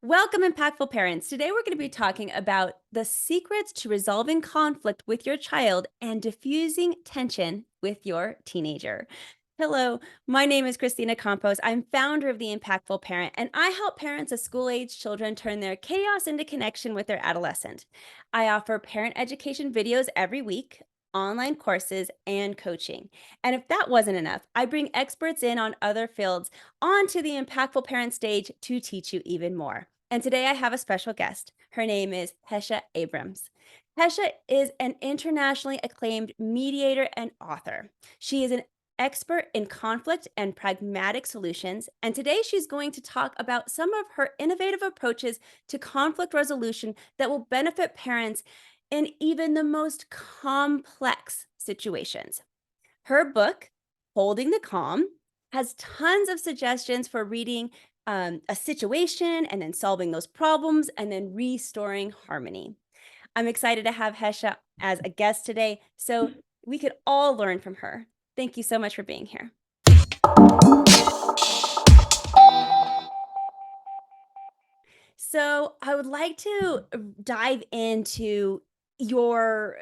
Welcome, impactful parents. Today, we're going to be talking about the secrets to resolving conflict with your child and diffusing tension with your teenager. Hello, my name is Christina Campos. I'm founder of The Impactful Parent, and I help parents of school-age children turn their chaos into connection with their adolescent. I offer parent education videos every week, online courses, and coaching. And if that wasn't enough, I bring experts in on other fields onto the Impactful Parent stage to teach you even more. And today I have a special guest. Her name is Hesha Abrams. Hesha is an internationally acclaimed mediator and author. She is an expert in conflict and pragmatic solutions, and today she's going to talk about some of her innovative approaches to conflict resolution that will benefit parents in even the most complex situations. Her book, Holding the Calm, has tons of suggestions for reading a situation and then solving those problems and then restoring harmony. I'm excited to have Hesha as a guest today so we could all learn from her. Thank you so much for being here. So I would like to dive into your,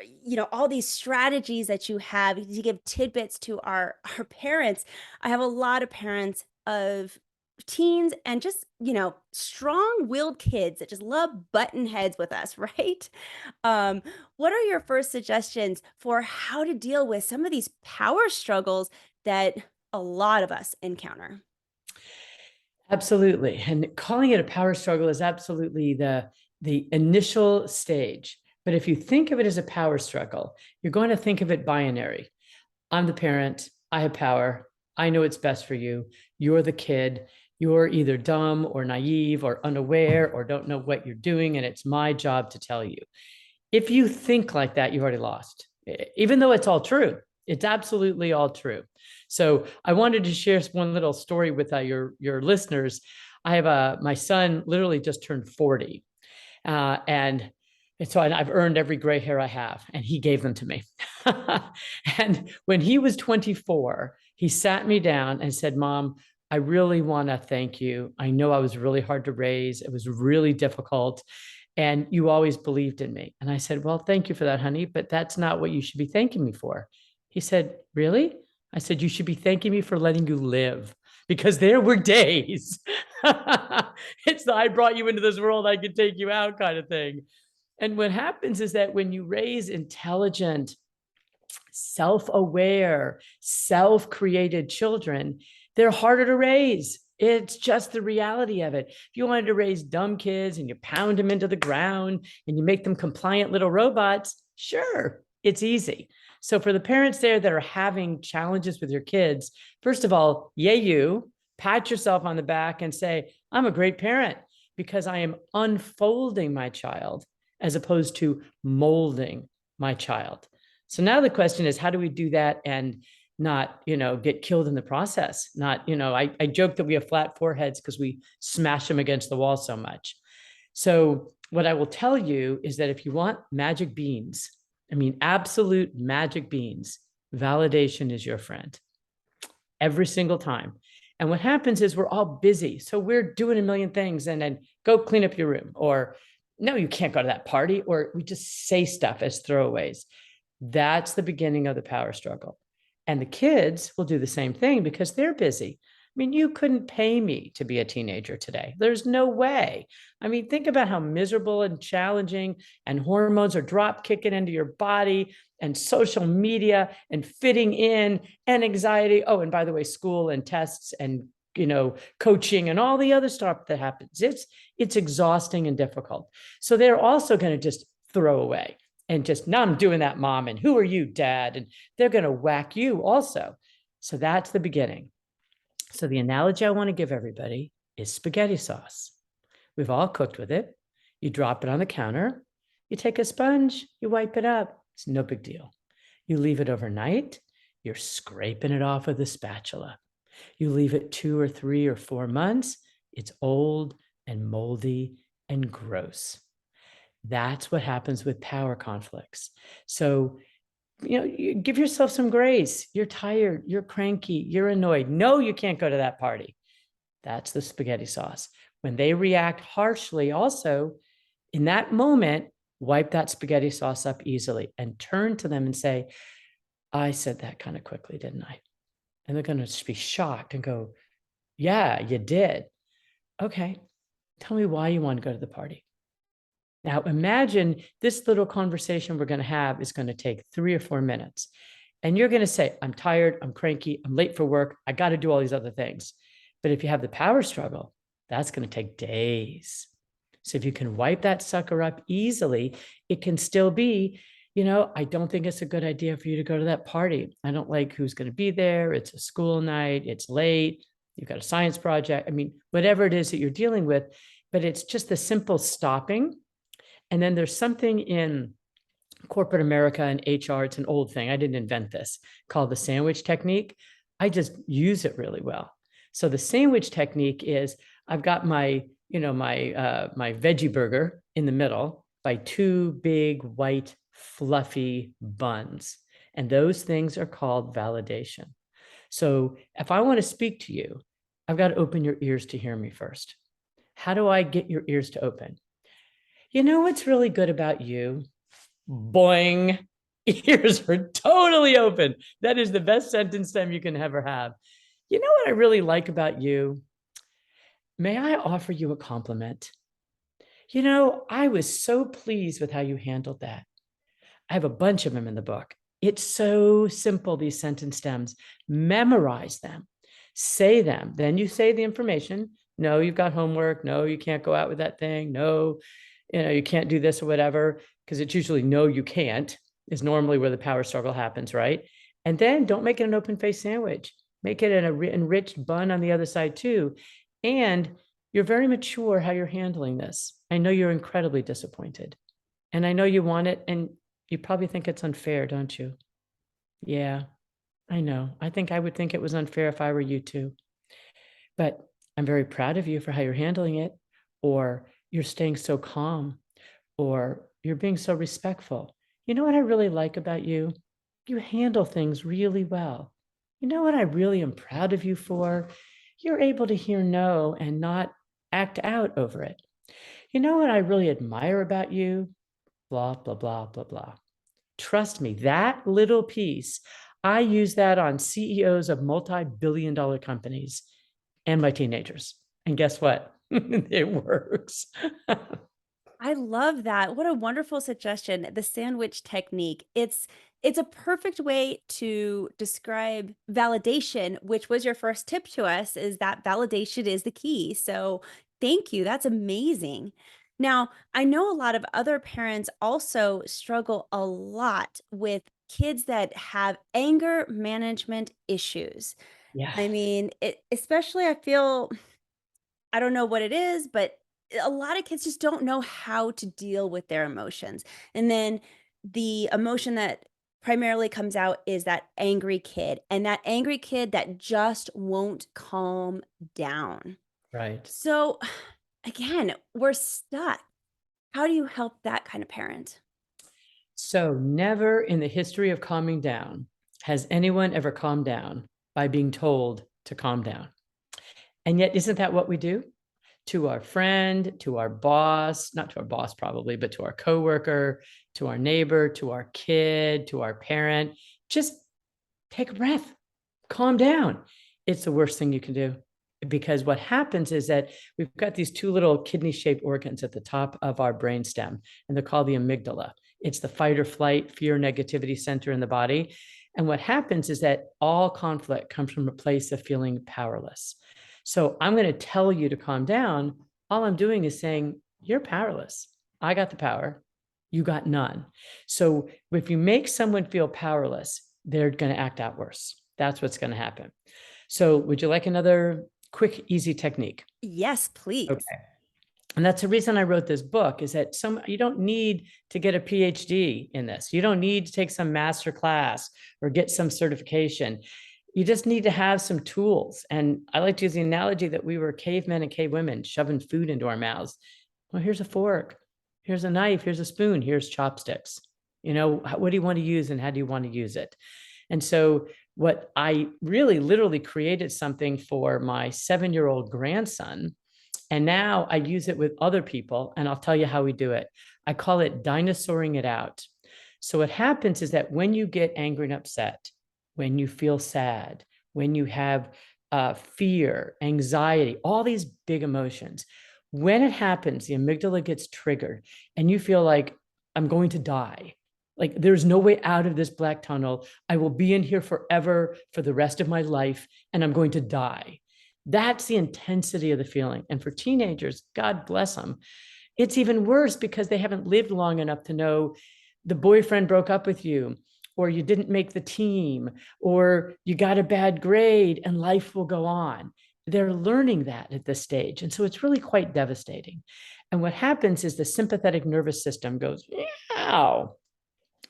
all these strategies that you have to give tidbits to our parents. I have a lot of parents of teens and just, strong-willed kids that just love button heads with us, right? What are your first suggestions for how to deal with some of these power struggles that a lot of us encounter? Absolutely. And calling it a power struggle is absolutely the initial stage. But if you think of it as a power struggle, you're going to think of it binary. I'm the parent, I have power, I know what's best for you. You're the kid, you're either dumb or naive or unaware or don't know what you're doing, and it's my job to tell you. If you think like that, you've already lost, even though it's all true. It's absolutely all true. So I wanted to share one little story with your listeners. I have my son literally just turned 40, and so I've earned every gray hair I have, and he gave them to me. And when he was 24, he sat me down and said, "Mom, I really want to thank you. I know I was really hard to raise. It was really difficult. And you always believed in me." And I said, "Well, thank you for that, honey, but that's not what you should be thanking me for." He said, "Really?" I said, "You should be thanking me for letting you live, because there were days." It's the "I brought you into this world, I could take you out" kind of thing. And what happens is that when you raise intelligent, self-aware, self-created children, they're harder to raise. It's just the reality of it. If you wanted to raise dumb kids and you pound them into the ground and you make them compliant little robots, sure, it's easy. So for the parents there that are having challenges with your kids, first of all, yay you, pat yourself on the back and say, "I'm a great parent because I am unfolding my child as opposed to molding my child." So now the question is, how do we do that and not, get killed in the process? Not, I joke that we have flat foreheads because we smash them against the wall so much. So what I will tell you is that if you want magic beans, I mean, absolute magic beans, validation is your friend every single time. And what happens is we're all busy. So we're doing a million things and then go clean up your room, or no, you can't go to that party, or we just say stuff as throwaways. That's the beginning of the power struggle. And the kids will do the same thing because they're busy. I mean, you couldn't pay me to be a teenager today. There's no way. I mean, think about how miserable and challenging, and hormones are drop kicking into your body, and social media and fitting in and anxiety. Oh, and by the way, school and tests and coaching and all the other stuff that happens. It's exhausting and difficult. So they're also going to just throw away and just, "No, I'm doing that, Mom, and who are you, Dad?" And they're going to whack you also. So that's the beginning. So the analogy I want to give everybody is spaghetti sauce. We've all cooked with it. You drop it on the counter, you take a sponge, you wipe it up. It's no big deal. You leave it overnight, you're scraping it off with a spatula. You leave it 2 or 3 or 4 months, it's old and moldy and gross. That's what happens with power conflicts. So, you give yourself some grace. You're tired, you're cranky, you're annoyed. No, you can't go to that party. That's the spaghetti sauce. When they react harshly, also in that moment, wipe that spaghetti sauce up easily and turn to them and say, I said that kind of quickly, didn't I? And they're going to just be shocked and go, yeah, you did. Okay, tell me why you want to go to the party. Now, imagine this little conversation we're going to have is going to take 3 or 4 minutes. And you're going to say, I'm tired, I'm cranky, I'm late for work, I got to do all these other things. But if you have the power struggle, that's going to take days. So if you can wipe that sucker up easily, it can still be, I don't think it's a good idea for you to go to that party. I don't like who's going to be there. It's a school night, it's late, you've got a science project. I mean, whatever it is that you're dealing with, but it's just the simple stopping. And then there's something in corporate America and HR, it's an old thing. I didn't invent this, called the sandwich technique. I just use it really well. So the sandwich technique is I've got my, my veggie burger in the middle by 2 big white fluffy buns. And those things are called validation. So if I want to speak to you, I've got to open your ears to hear me first. How do I get your ears to open? You know what's really good about you? Boing. Ears are totally open. That is the best sentence stem you can ever have. You know what I really like about you? May I offer you a compliment? I was so pleased with how you handled that. I have a bunch of them in the book. It's so simple, these sentence stems. Memorize them, say them. Then you say the information. No, you've got homework. No, you can't go out with that thing. No, you can't do this or whatever, because it's usually no, you can't, is normally where the power struggle happens, right? And then don't make it an open face sandwich. Make it an enriched bun on the other side too. And you're very mature how you're handling this. I know you're incredibly disappointed. And I know you want it, and you probably think it's unfair, don't you? Yeah, I know. I think I would think it was unfair if I were you too. But I'm very proud of you for how you're handling it, or you're staying so calm, or you're being so respectful. You know what I really like about you? You handle things really well. You know what I really am proud of you for? You're able to hear no and not act out over it. You know what I really admire about you? Blah, blah, blah, blah, blah. Trust me, that little piece, I use that on CEOs of multi-billion-dollar companies and my teenagers. And guess what? It works. I love that. What a wonderful suggestion. The sandwich technique. It's a perfect way to describe validation, which was your first tip to us, is that validation is the key. So thank you. That's amazing. Now, I know a lot of other parents also struggle a lot with kids that have anger management issues. Yeah. I mean, especially I feel I don't know what it is, but a lot of kids just don't know how to deal with their emotions. And then the emotion that primarily comes out is that angry kid, and that angry kid that just won't calm down. Right. So again, we're stuck. How do you help that kind of parent? So never in the history of calming down has anyone ever calmed down by being told to calm down. And yet, isn't that what we do? To our friend, to our boss, not to our boss probably, but to our coworker, to our neighbor, to our kid, to our parent. Just take a breath, calm down. It's the worst thing you can do, because what happens is that we've got these 2 little kidney-shaped organs at the top of our brainstem, and they're called the amygdala. It's the fight or flight, fear, negativity center in the body. And what happens is that all conflict comes from a place of feeling powerless. So I'm going to tell you to calm down. All I'm doing is saying, you're powerless. I got the power. You got none. So if you make someone feel powerless, they're going to act out worse. That's what's going to happen. So would you like another quick, easy technique? Yes, please. Okay. And that's the reason I wrote this book, is that you don't need to get a PhD in this. You don't need to take some master class or get some certification. You just need to have some tools. And I like to use the analogy that we were cavemen and cavewomen shoving food into our mouths. Well, here's a fork, here's a knife, here's a spoon, here's chopsticks. What do you want to use and how do you want to use it? And so what I really literally created something for my 7-year-old grandson. And now I use it with other people, and I'll tell you how we do it. I call it dinosauring it out. So what happens is that when you get angry and upset, when you feel sad, when you have fear, anxiety, all these big emotions, when it happens, the amygdala gets triggered and you feel like I'm going to die. Like there's no way out of this black tunnel. I will be in here forever for the rest of my life and I'm going to die. That's the intensity of the feeling. And for teenagers, God bless them, it's even worse because they haven't lived long enough to know the boyfriend broke up with you, or you didn't make the team, or you got a bad grade and life will go on. They're learning that at this stage. And so it's really quite devastating. And what happens is the sympathetic nervous system goes, meow,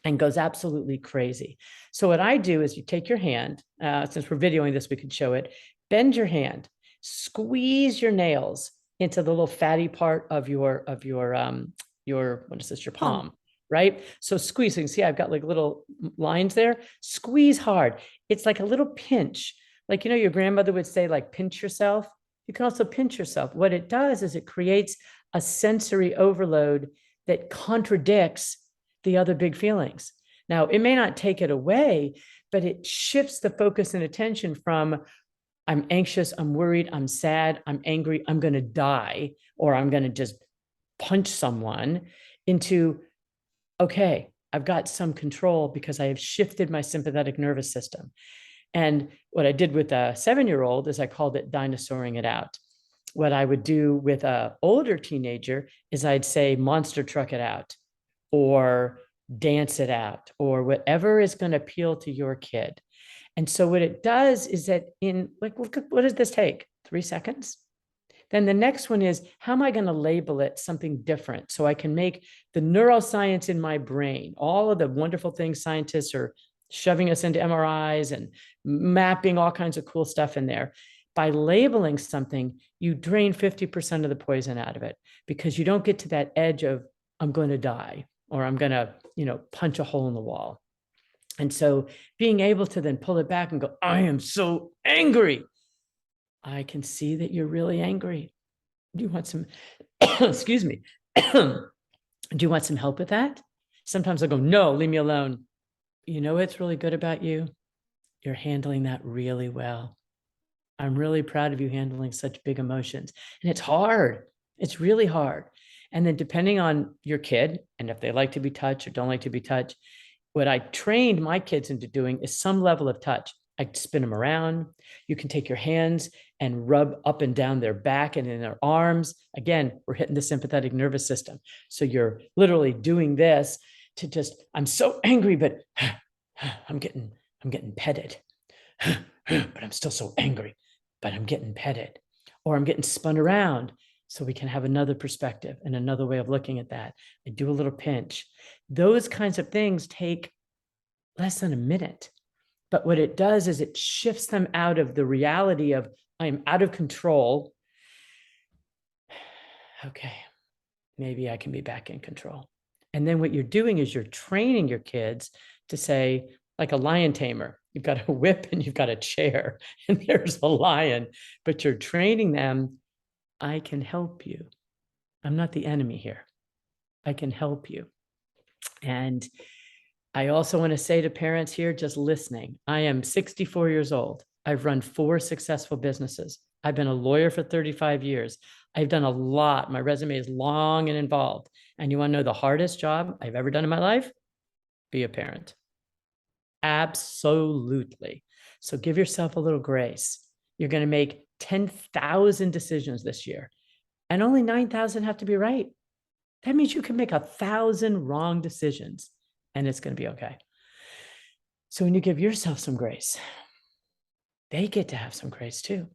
and goes absolutely crazy. So what I do is you take your hand, since we're videoing this, we could show it, bend your hand, squeeze your nails into the little fatty part of your what is this, your palm, right? So squeeze, so you can see I've got like little lines there, squeeze hard. It's like a little pinch. Like, your grandmother would say, like, pinch yourself. You can also pinch yourself. What it does is it creates a sensory overload that contradicts the other big feelings. Now, it may not take it away, but it shifts the focus and attention from I'm anxious, I'm worried, I'm sad, I'm angry, I'm going to die, or I'm going to just punch someone, into, okay, I've got some control because I have shifted my sympathetic nervous system. And what I did with a 7-year-old is I called it dinosauring it out. What I would do with an older teenager is I'd say monster truck it out, or dance it out, or whatever is going to appeal to your kid. And so what it does is that in, like, what does this take? 3 seconds? Then the next one is, how am I going to label it something different so I can make the neuroscience in my brain, all of the wonderful things scientists are shoving us into MRIs and mapping all kinds of cool stuff in there. By labeling something, you drain 50% of the poison out of it, because you don't get to that edge of, I'm going to die, or I'm going to, punch a hole in the wall. And so being able to then pull it back and go, I am so angry. I can see that you're really angry. Do you want some, excuse me, do you want some help with that? Sometimes I go, no, leave me alone. You know what's really good about you? You're handling that really well. I'm really proud of you handling such big emotions. And it's hard. It's really hard. And then depending on your kid, and if they like to be touched or don't like to be touched, what I trained my kids into doing is some level of touch. I spin them around. You can take your hands and rub up and down their back and in their arms. Again, we're hitting the sympathetic nervous system. So you're literally doing this to just, I'm so angry, but I'm getting petted. But I'm still so angry, but I'm getting petted. Or I'm getting spun around so we can have another perspective and another way of looking at that. I do a little pinch. Those kinds of things take less than a minute. But what it does is it shifts them out of the reality of, I'm out of control. Okay, maybe I can be back in control. And then what you're doing is you're training your kids to say, like a lion tamer, you've got a whip and you've got a chair, and there's a lion, but you're training them, I can help you. I'm not the enemy here. I can help you. And I also want to say to parents here, just listening, I am 64 years old. I've run 4 successful businesses. I've been a lawyer for 35 years. I've done a lot. My resume is long and involved. And you want to know the hardest job I've ever done in my life? Be a parent. Absolutely. So give yourself a little grace. You're going to make 10,000 decisions this year, and only 9,000 have to be right. That means you can make 1,000 wrong decisions, and it's going to be okay. So when you give yourself some grace, they get to have some grace too.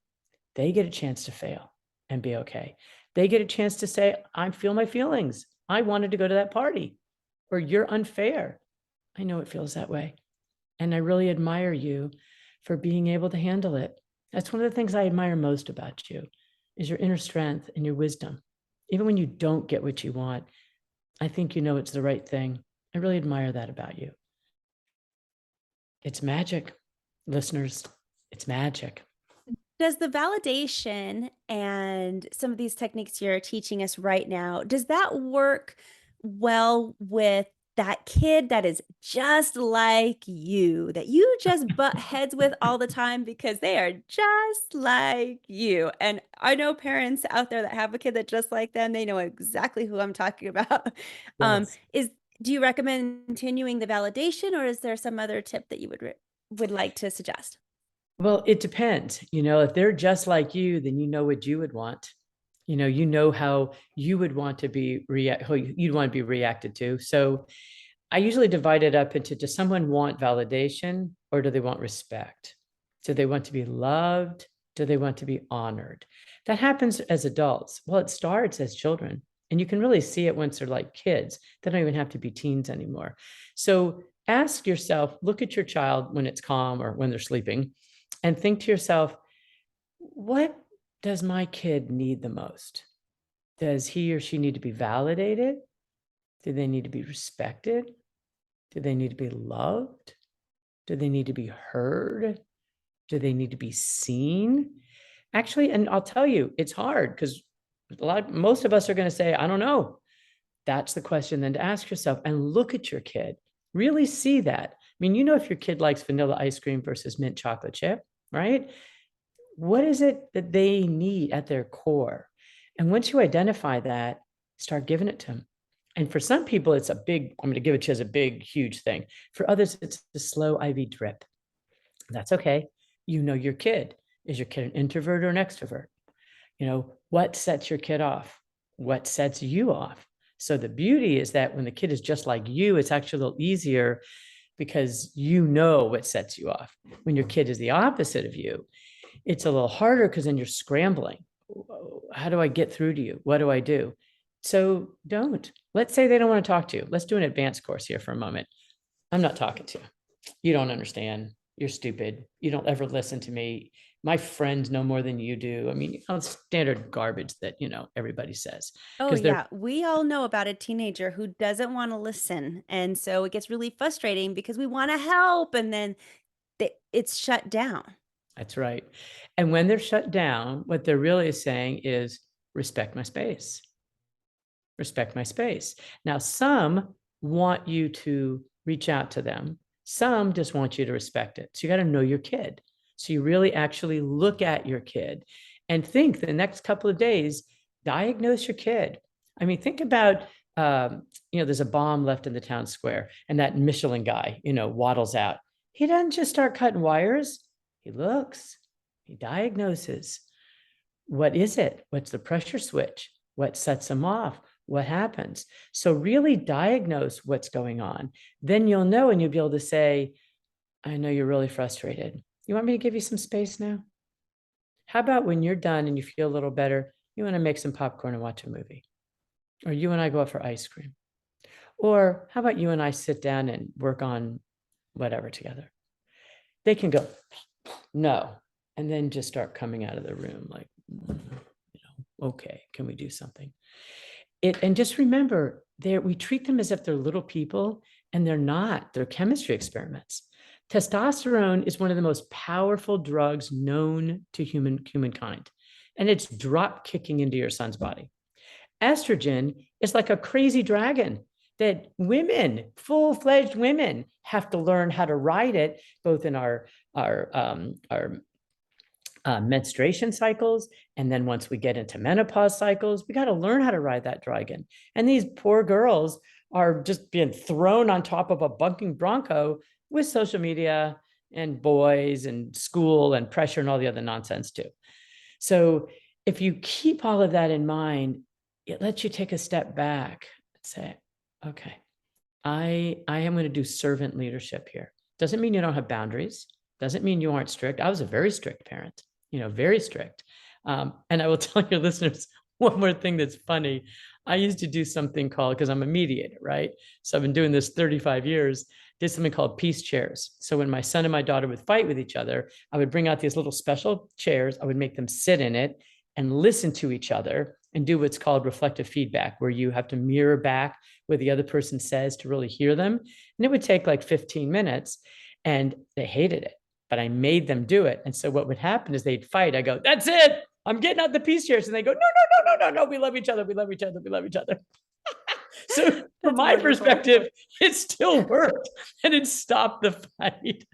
They get a chance to fail and be okay. They get a chance to say, I feel my feelings. I wanted to go to that party, or you're unfair. I know it feels that way. And I really admire you for being able to handle it. That's one of the things I admire most about you, is your inner strength and your wisdom. Even when you don't get what you want, I think you know it's the right thing. I really admire that about you. It's magic, listeners. It's magic. Does the validation and some of these techniques you're teaching us right now, does that work well with that kid that is just like you, that you just butt heads with all the time because they are just like you? And I know parents out there that have a kid that's just like them. They know exactly who I'm talking about. Yes. Is do you recommend continuing the validation, or is there some other tip that you would like to suggest? Well, it depends. If they're just like you, then you know what you would want. You know how you would want to be how you'd want to be reacted to. So I usually divide it up into, does someone want validation or do they want respect? Do they want to be loved? Do they want to be honored? That happens as adults. Well, it starts as children. And you can really see it once they're like kids. They don't even have to be teens anymore. So ask yourself, look at your child when it's calm or when they're sleeping, and think to yourself, what does my kid need the most? Does he or she need to be validated? Do they need to be respected? Do they need to be loved? Do they need to be heard? Do they need to be seen? Actually, and I'll tell you, it's hard because most of us are going to say, I don't know. That's the question then to ask yourself, and look at your kid. Really see that. I mean, if your kid likes vanilla ice cream versus mint chocolate chip, right? What is it that they need at their core? And once you identify that, start giving it to them. And for some people, it's a big, I'm going to give it to you as a big, huge thing. For others, it's a slow IV drip. That's okay. You know your kid. Is your kid an introvert or an extrovert? What sets your kid off? What sets you off? So the beauty is that when the kid is just like you, it's actually a little easier because you know what sets you off. When your kid is the opposite of you, it's a little harder because then you're scrambling. How do I get through to you? What do I do? So don't. Let's say they don't want to talk to you. Let's do an advanced course here for a moment. I'm not talking to you. You don't understand. You're stupid. You don't ever listen to me. My friends know more than you do. I mean, standard garbage that, everybody says Oh, because they're, yeah. We all know about a teenager who doesn't want to listen. And so it gets really frustrating because we want to help and then it's shut down. that's right. And when they're shut down, what they're really saying is respect my space. Respect my space. Now, some want you to reach out to them. Some just want you to respect it. So you got to know your kid. So you really actually look at your kid and think the next couple of days, diagnose your kid. I mean, think about, there's a bomb left in the town square and that Michelin guy, waddles out. He doesn't just start cutting wires. He looks, he diagnoses. What is it? What's the pressure switch? What sets him off? What happens? So really diagnose what's going on. Then you'll know and you'll be able to say, I know you're really frustrated. You want me to give you some space now? How about when you're done and you feel a little better, you want to make some popcorn and watch a movie? Or you and I go out for ice cream? Or how about you and I sit down and work on whatever together? They can go, no, and then just start coming out of the room like, okay, can we do something? And just remember, we treat them as if they're little people, and they're not. They're chemistry experiments. Testosterone is one of the most powerful drugs known to humankind, and it's drop kicking into your son's body. Estrogen is like a crazy dragon that women, full-fledged women, have to learn how to ride it, both in our menstruation cycles. And then once we get into menopause cycles, we got to learn how to ride that dragon. And these poor girls are just being thrown on top of a bucking bronco with social media and boys and school and pressure and all the other nonsense too. So if you keep all of that in mind, it lets you take a step back and say, okay, I am going to do servant leadership here. Doesn't mean you don't have boundaries. Doesn't mean you aren't strict. I was a very strict parent, very strict. And I will tell your listeners one more thing that's funny. I used to do something called, because I'm a mediator, right? So I've been doing this 35 years, did something called peace chairs. So when my son and my daughter would fight with each other, I would bring out these little special chairs. I would make them sit in it and listen to each other and do what's called reflective feedback, where you have to mirror back what the other person says to really hear them. And it would take like 15 minutes, and they hated it. but I made them do it. And so what would happen is they'd fight. I go, that's it. I'm getting out the peace chairs. And they go, no, no, no, no, no, no. We love each other. We love each other. We love each other. So from That's my wonderful. perspective, it still worked and it stopped the fight.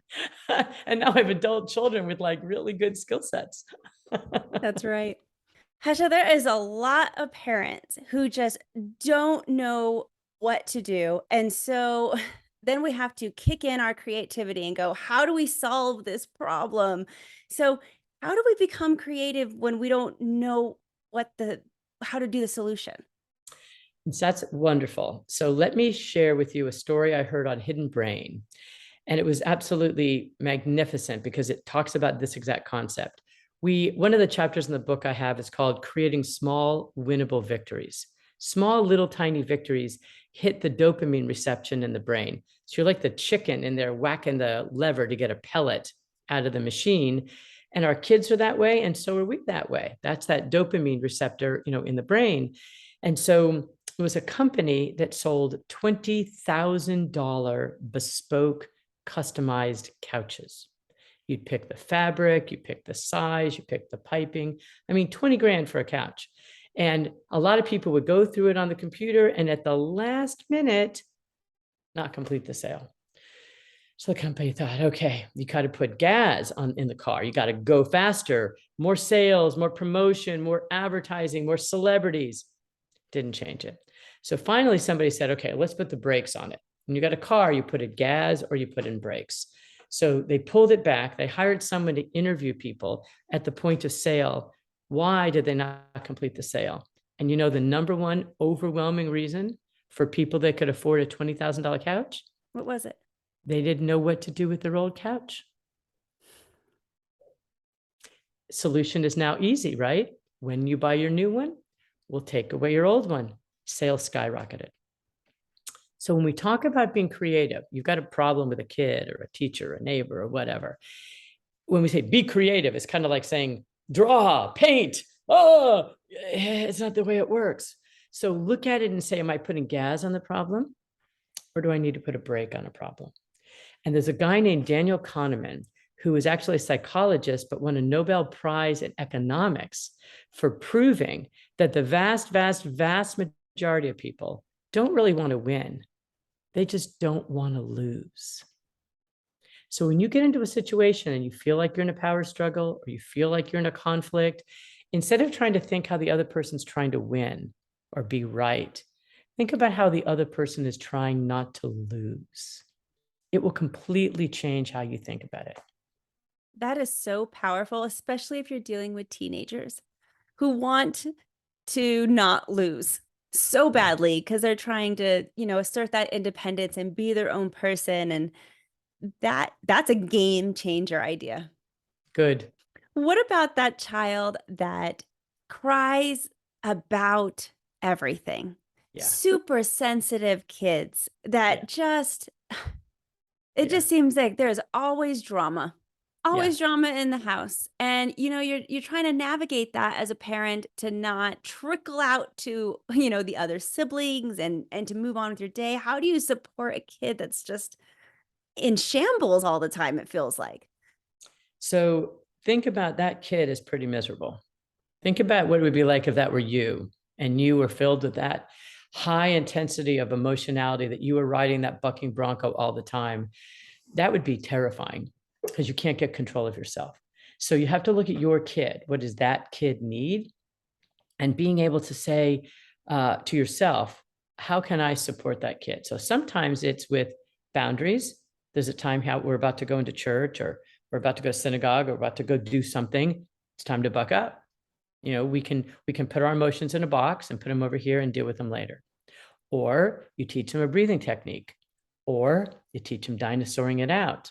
And now I have adult children with like really good skill sets. That's right. Hesha, there is a lot of parents who just don't know what to do. And so then we have to kick in our creativity and go, how do we solve this problem? So, how do we become creative when we don't know how to do the solution? That's wonderful. So let me share with you a story I heard on Hidden Brain. And it was absolutely magnificent because it talks about this exact concept. One of the chapters in the book I have is called Creating Small Winnable Victories. Small little tiny victories hit the dopamine reception in the brain. So you're like the chicken in there whacking the lever to get a pellet out of the machine. And our kids are that way, and so are we that way. That's that dopamine receptor, in the brain. And so it was a company that sold $20,000 bespoke customized couches. You'd pick the fabric, you pick the size, you pick the piping. I mean, 20 grand for a couch. And a lot of people would go through it on the computer and at the last minute, not complete the sale. So the company thought, okay, you got to put gas in the car. You got to go faster, more sales, more promotion, more advertising, more celebrities. Didn't change it. So finally, somebody said, okay, let's put the brakes on it. When you got a car, you put in gas or you put in brakes. So they pulled it back. They hired someone to interview people at the point of sale. Why did they not complete the sale? And the number one overwhelming reason for people that could afford a $20,000 couch? What was it? They didn't know what to do with their old couch. Solution is now easy, right? When you buy your new one, we'll take away your old one. Sales skyrocketed. So when we talk about being creative, you've got a problem with a kid or a teacher, or a neighbor, or whatever. When we say be creative, it's kind of like saying draw, paint. Oh, it's not the way it works. So look at it and say, am I putting gas on the problem? Or do I need to put a brake on a problem? And there's a guy named Daniel Kahneman who was actually a psychologist, but won a Nobel Prize in economics for proving that the vast, vast, vast majority of people don't really want to win. They just don't want to lose. So when you get into a situation and you feel like you're in a power struggle or you feel like you're in a conflict, instead of trying to think how the other person's trying to win or be right, think about how the other person is trying not to lose. It will completely change how you think about it. That is so powerful, especially if you're dealing with teenagers who want to not lose so badly because they're trying to, assert that independence and be their own person. And that's a game changer idea. Good. What about that child that cries about everything? Yeah. Super sensitive kids that Yeah. it Yeah. just seems like there's always drama. Yeah. Always drama in the house. And you're trying to navigate that as a parent to not trickle out to, the other siblings and to move on with your day. How do you support a kid that's just in shambles all the time, it feels like? So think about that kid is pretty miserable. Think about what it would be like if that were you and you were filled with that high intensity of emotionality that you were riding that bucking bronco all the time. That would be terrifying because you can't get control of yourself. So you have to look at your kid. What does that kid need? And being able to say to yourself, how can I support that kid? So sometimes it's with boundaries. There's a time how we're about to go into church or we're about to go to synagogue or we're about to go do something. It's time to buck up. We can put our emotions in a box and put them over here and deal with them later. Or you teach them a breathing technique, or you teach them dinosauring it out,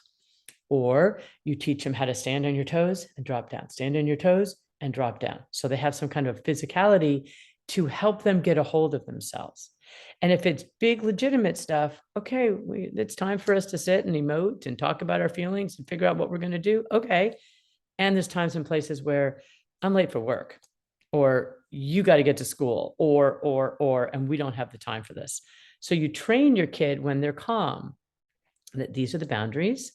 or you teach them how to stand on your toes and drop down, stand on your toes and drop down. So they have some kind of physicality to help them get a hold of themselves. And if it's big, legitimate stuff, okay, it's time for us to sit and emote and talk about our feelings and figure out what we're going to do. Okay. And there's times and places where I'm late for work, or you got to get to school, or, and we don't have the time for this. So you train your kid when they're calm that these are the boundaries.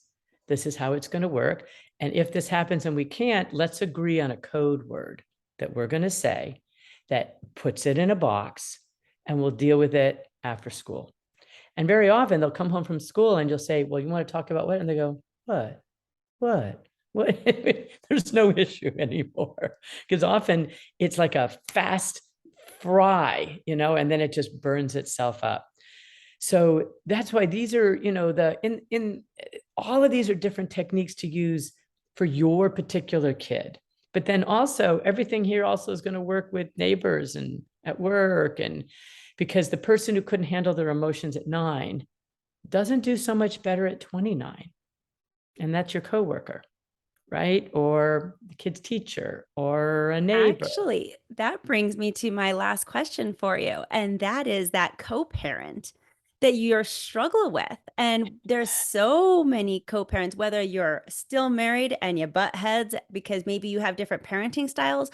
This is how it's going to work. And if this happens and we can't, let's agree on a code word that we're going to say that puts it in a box, and we'll deal with it after school. And very often they'll come home from school and you'll say, well, you want to talk about what? And they go, what? What? What? There's no issue anymore. Because often it's like a fast fry, and then it just burns itself up. So that's why these are, in all of these are different techniques to use for your particular kid. But then also everything here also is going to work with neighbors and at work, and because the person who couldn't handle their emotions at 9 doesn't do so much better at 29. And that's your coworker, right? Or the kid's teacher or a neighbor. Actually, that brings me to my last question for you, and that is that co-parent that you're struggle with. And there's so many co-parents, whether you're still married and you butt heads because maybe you have different parenting styles,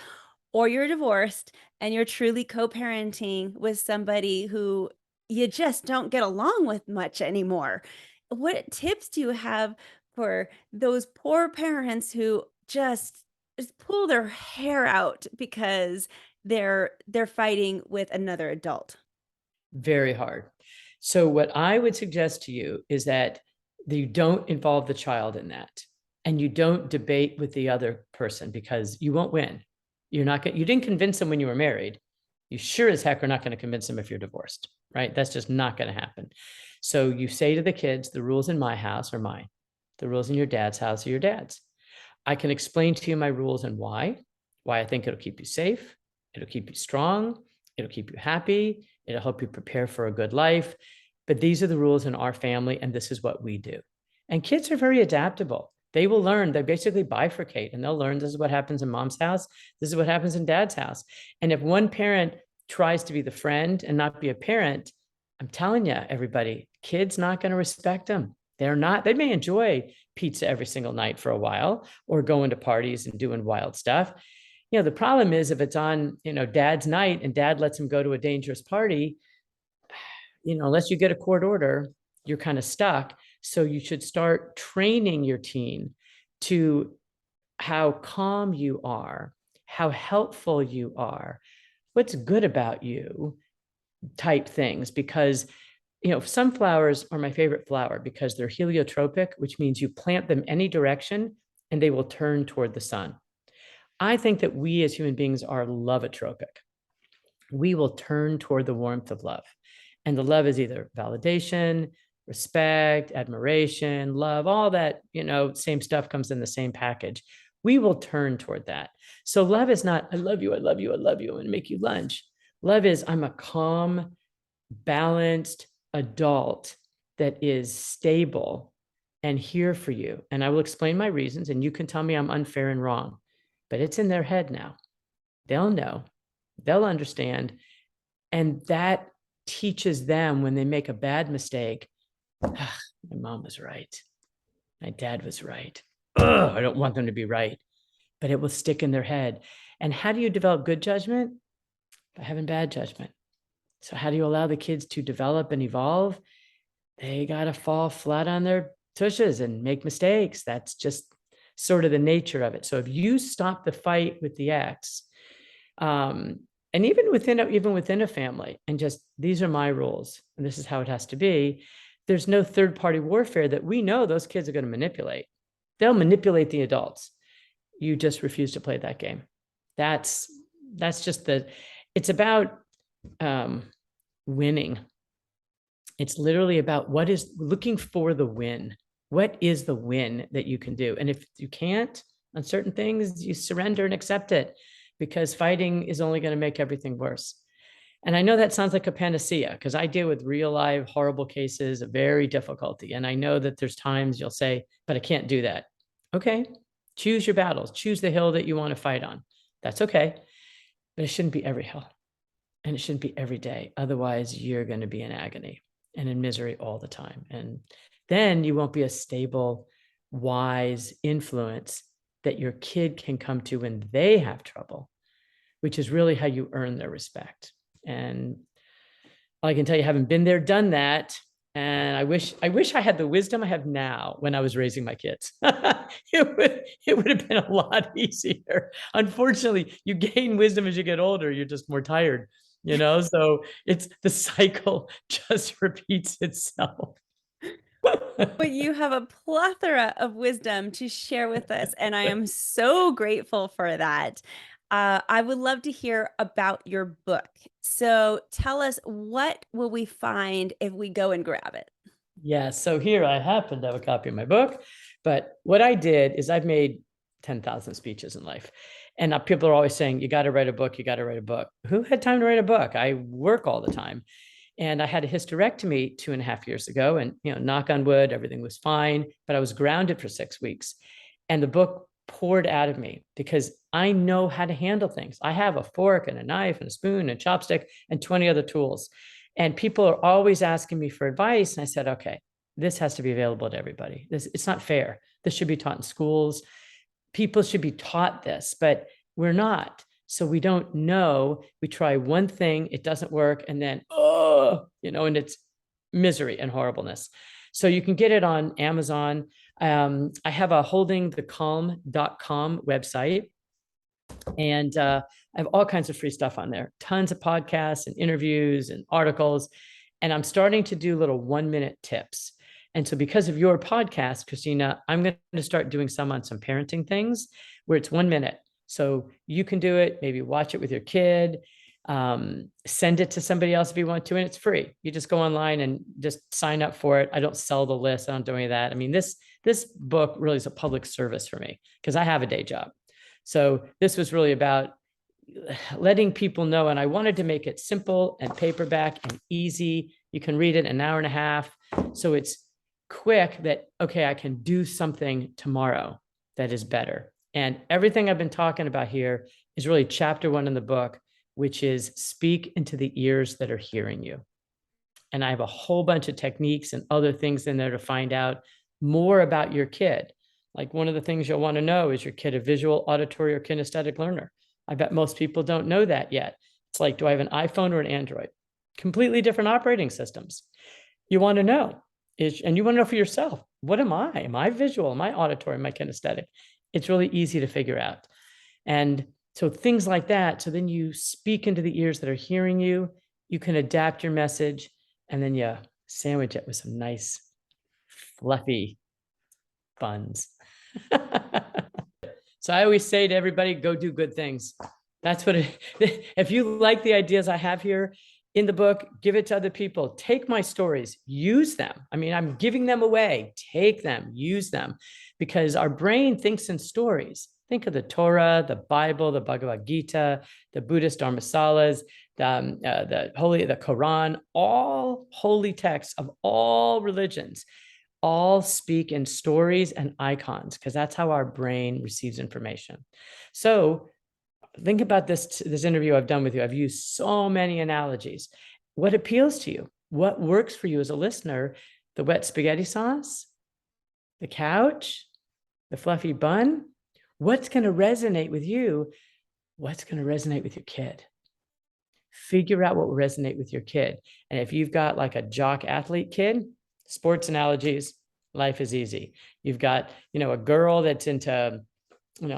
or you're divorced and you're truly co-parenting with somebody who you just don't get along with much anymore. What tips do you have for those poor parents who just pull their hair out because they're fighting with another adult? Very hard. So what I would suggest to you is that you don't involve the child in that, and you don't debate with the other person, because you won't win. You're not going. You didn't convince them when you were married. You sure as heck are not going to convince them if you're divorced, right? That's just not going to happen. So you say to the kids, the rules in my house are mine. The rules in your dad's house are your dad's. I can explain to you my rules and why I think it'll keep you safe. It'll keep you strong. It'll keep you happy. It'll help you prepare for a good life. But these are the rules in our family, and this is what we do. And kids are very adaptable. They will learn. They basically bifurcate, and they'll learn this is what happens in mom's house. This is what happens in dad's house. And if one parent tries to be the friend and not be a parent, I'm telling you, everybody, kids not going to respect them. They're not. They may enjoy pizza every single night for a while, or going to parties and doing wild stuff. The problem is if it's on, dad's night and dad lets him go to a dangerous party, unless you get a court order, you're kind of stuck. So you should start training your teen to how calm you are, how helpful you are, what's good about you type things. Because, sunflowers are my favorite flower because they're heliotropic, which means you plant them any direction and they will turn toward the sun. I think that we as human beings are lovotropic. We will turn toward the warmth of love. And the love is either validation, respect, admiration, love, all that, same stuff comes in the same package. We will turn toward that. So love is not, I love you, I love you, I love you, and make you lunch. Love is, I'm a calm, balanced adult that is stable and here for you. And I will explain my reasons, and you can tell me I'm unfair and wrong, but it's in their head now. They'll know, they'll understand. And that teaches them when they make a bad mistake, my mom was right. My dad was right. I don't want them to be right, but it will stick in their head. And how do you develop good judgment? By having bad judgment. So how do you allow the kids to develop and evolve? They got to fall flat on their tushes and make mistakes. That's just sort of the nature of it. So if you stop the fight with the ex, and even within a family, and just, these are my rules and this is how it has to be, there's no third party warfare that we know those kids are going to manipulate. They'll manipulate the adults. You just refuse to play that game. That's just it's about winning. It's literally about what is looking for the win. What is the win that you can do? And if you can't on certain things, you surrender and accept it, because fighting is only going to make everything worse. And I know that sounds like a panacea, because I deal with real life horrible cases of very difficulty. And I know that there's times you'll say, but I can't do that. Okay, choose your battles, choose the hill that you want to fight on. That's okay. But it shouldn't be every hill. And it shouldn't be every day. Otherwise, you're going to be in agony and in misery all the time. And then you won't be a stable, wise influence that your kid can come to when they have trouble, which is really how you earn their respect. And I can tell you, having been there, done that, And I wish I had the wisdom I have now when I was raising my kids. It would have been a lot easier. Unfortunately, you gain wisdom as you get older, you're just more tired, so it's the cycle just repeats itself. But you have a plethora of wisdom to share with us, and I am so grateful for that. I would love to hear about your book. So tell us, what will we find if we go and grab it? Yeah, so here I happen to have a copy of my book, but what I did is I've made 10,000 speeches in life. And people are always saying, you got to write a book, you got to write a book. Who had time to write a book? I work all the time. And I had a hysterectomy 2.5 years ago, and knock on wood, everything was fine, but I was grounded for 6 weeks. And the book poured out of me because I know how to handle things. I have a fork and a knife and a spoon and chopstick and 20 other tools. And people are always asking me for advice. And I said, okay, this has to be available to everybody. It's not fair. This should be taught in schools. People should be taught this, but we're not. So we don't know. We try one thing, it doesn't work, and then, and it's misery and horribleness. So you can get it on Amazon. I have a holdingthecalm.com website. And I have all kinds of free stuff on there, tons of podcasts and interviews and articles. And I'm starting to do little 1-minute tips. And so because of your podcast, Christina, I'm going to start doing some on some parenting things where it's 1 minute. So you can do it, maybe watch it with your kid, send it to somebody else if you want to, and it's free. You just go online and just sign up for it. I don't sell the list. I don't do any of that. I mean, this book really is a public service for me because I have a day job. So this was really about letting people know, and I wanted to make it simple and paperback and easy. You can read it in an hour and a half. So it's quick that, okay, I can do something tomorrow that is better. And everything I've been talking about here is really chapter 1 in the book, which is speak into the ears that are hearing you. And I have a whole bunch of techniques and other things in there to find out more about your kid. Like one of the things you'll want to know, is your kid a visual, auditory, or kinesthetic learner? I bet most people don't know that yet. It's like, do I have an iPhone or an Android? Completely different operating systems. You want to know, and you want to know for yourself, what am I? Am I visual? Am I auditory? Am I kinesthetic? It's really easy to figure out. And so things like that. So then you speak into the ears that are hearing you. You can adapt your message, and then you sandwich it with some nice, fluffy buns. So I always say to everybody, go do good things. That's what if you like the ideas I have here in the book, give it to other people. Take my stories, use them. I mean, I'm giving them away. Take them, use them, because our brain thinks in stories. Think of the Torah, the Bible, the Bhagavad Gita, the Buddhist Dharmasalas, the Quran, all holy texts of all religions, all speak in stories and icons, because that's how our brain receives information. So think about this interview I've done with you. I've used so many analogies. What appeals to you? What works for you as a listener? The wet spaghetti sauce, the couch, the fluffy bun? What's going to resonate with you? What's going to resonate with your kid? Figure out what will resonate with your kid. And if you've got like a jock athlete kid, sports analogies, life is easy. You've got, a girl that's into, I don't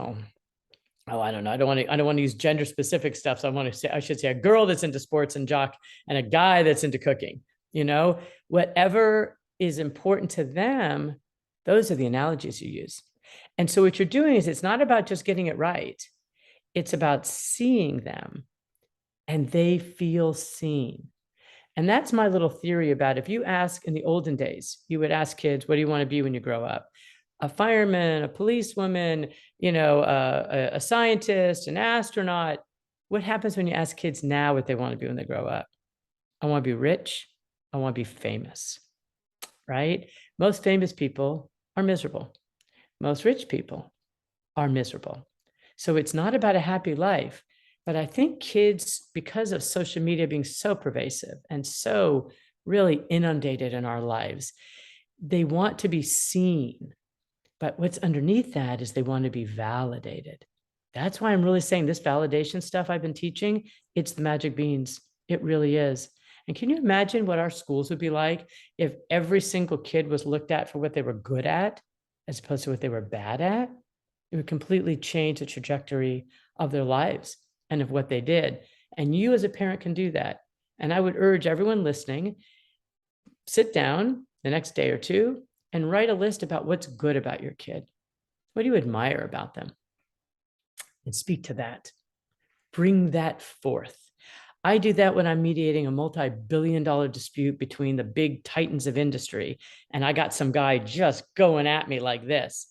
know. I don't want to use gender specific stuff. So I should say a girl that's into sports and jock, and a guy that's into cooking. Whatever is important to them, those are the analogies you use. And so what you're doing is, it's not about just getting it right. It's about seeing them and they feel seen. And that's my little theory about, if you ask in the olden days, you would ask kids, what do you want to be when you grow up? A fireman, a policewoman, a scientist, an astronaut. What happens when you ask kids now what they want to be when they grow up? I want to be rich. I want to be famous, right? Most famous people are miserable. Most rich people are miserable. So it's not about a happy life. But I think kids, because of social media being so pervasive and so really inundated in our lives, they want to be seen. But what's underneath that is they want to be validated. That's why I'm really saying this validation stuff I've been teaching, it's the magic beans. It really is. And can you imagine what our schools would be like if every single kid was looked at for what they were good at as opposed to what they were bad at? It would completely change the trajectory of their lives and of what they did. And you, as a parent, can do that. And I would urge everyone listening, sit down the next day or two and write a list about what's good about your kid. What do you admire about them? And speak to that. Bring that forth. I do that when I'm mediating a multi-billion-dollar dispute between the big titans of industry, and I got some guy just going at me like this.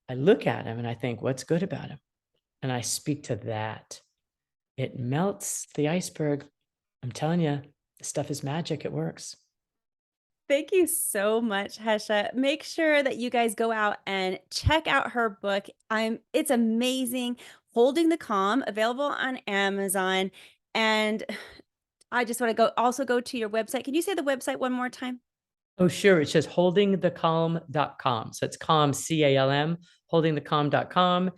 I look at him and I think, what's good about him? And I speak to that. It melts the iceberg. I'm telling you, this stuff is magic. It works. Thank you so much, Hesha. Make sure that you guys go out and check out her book. It's amazing. Holding the Calm, available on Amazon. And I just want to go to your website. Can you say the website one more time? Oh, sure. It's just holdingthecalm.com. So it's calm, CALM, holdingthecalm.com.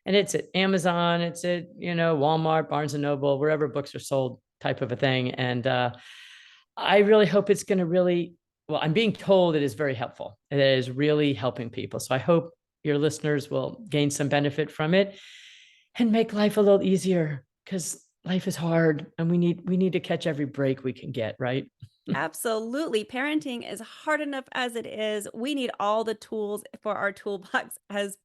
And it's at Amazon, it's at, Walmart, Barnes and Noble, wherever books are sold, type of a thing. And I really hope it's going to well, I'm being told it is very helpful. It is really helping people. So I hope your listeners will gain some benefit from it and make life a little easier, because life is hard and we need to catch every break we can get, right? Absolutely. Parenting is hard enough as it is. We need all the tools for our toolbox as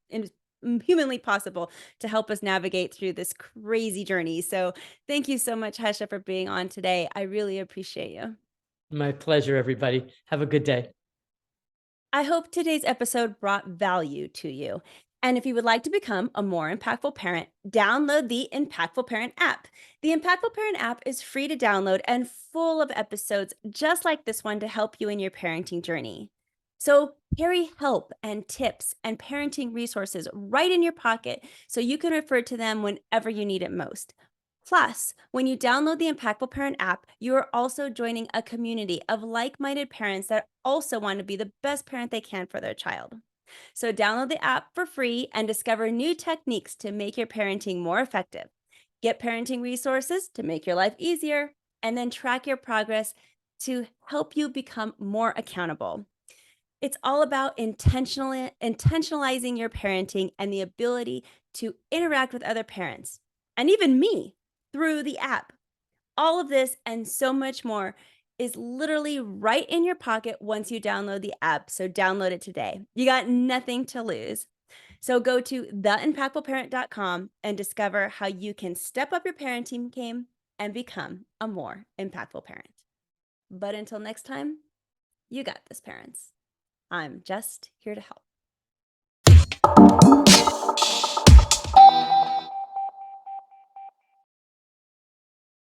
humanly possible to help us navigate through this crazy journey. So, thank you so much, Hesha, for being on today. I really appreciate you. My pleasure, everybody. Have a good day. I hope today's episode brought value to you. And if you would like to become a more impactful parent, download the Impactful Parent app. The Impactful Parent app is free to download and full of episodes just like this one to help you in your parenting journey. So, carry help and tips and parenting resources right in your pocket so you can refer to them whenever you need it most. Plus, when you download the Impactful Parent app, you are also joining a community of like minded parents that also want to be the best parent they can for their child. So, download the app for free and discover new techniques to make your parenting more effective. Get parenting resources to make your life easier, and then track your progress to help you become more accountable. It's all about intentionalizing your parenting and the ability to interact with other parents and even me through the app. All of this and so much more is literally right in your pocket once you download the app. So download it today. You got nothing to lose. So go to theimpactfulparent.com and discover how you can step up your parenting game and become a more impactful parent. But until next time, you got this, parents. I'm just here to help.